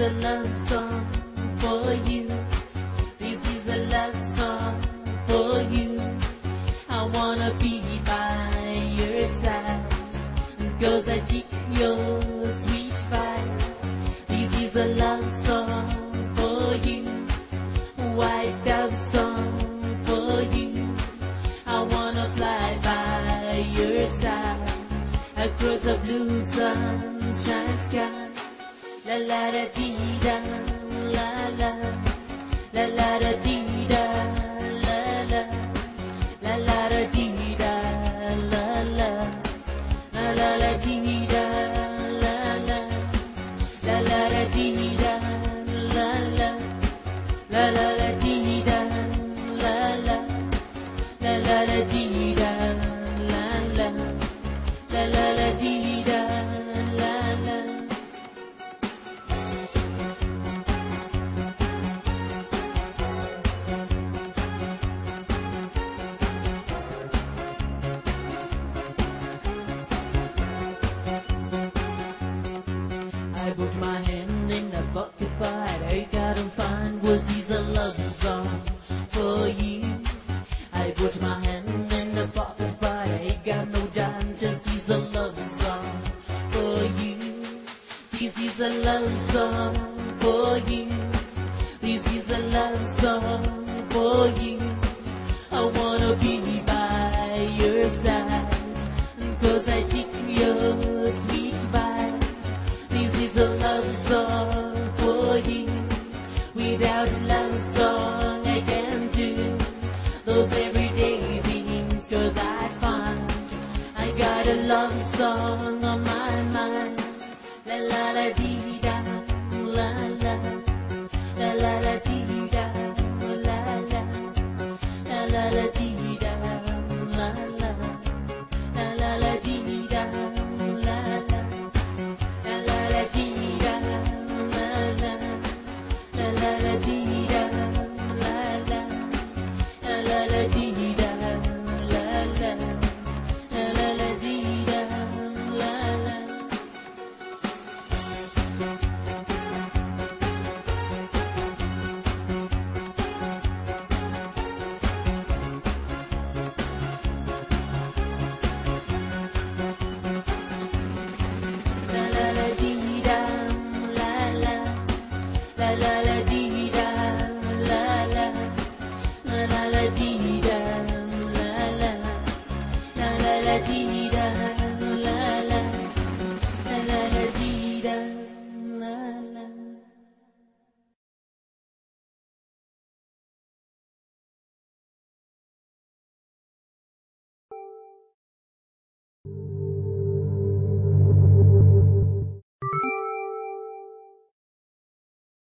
a love song for you. This is a love song for you. I wanna be by your side, 'cause I dig your sweet fire. This is a love song for you, white dove song for you. I wanna fly by your side, across the blue sunshine sky. La la da dee da, la la, la la da dee da, la la, la la da dee da, la la, la la la dee da, la la, la la da dee da, la la, la la la dee da, la la, la la la dee da, la la, la la la dee da, la la. I put my hand in the bucket, but I couldn't find. Was this a love song for you? I put my hand in the bucket, but I got no dime. Just this a love song for you. This is a love song for you. This is a love song for you. I wanna be by your side, 'cause I dig your sweet vibe. This is a love song for you. Without a love song I can't do those everyday things, 'cause I find I got a love song on my mind. La la la dee da, la la, la la la dee da, la la, la la la dee.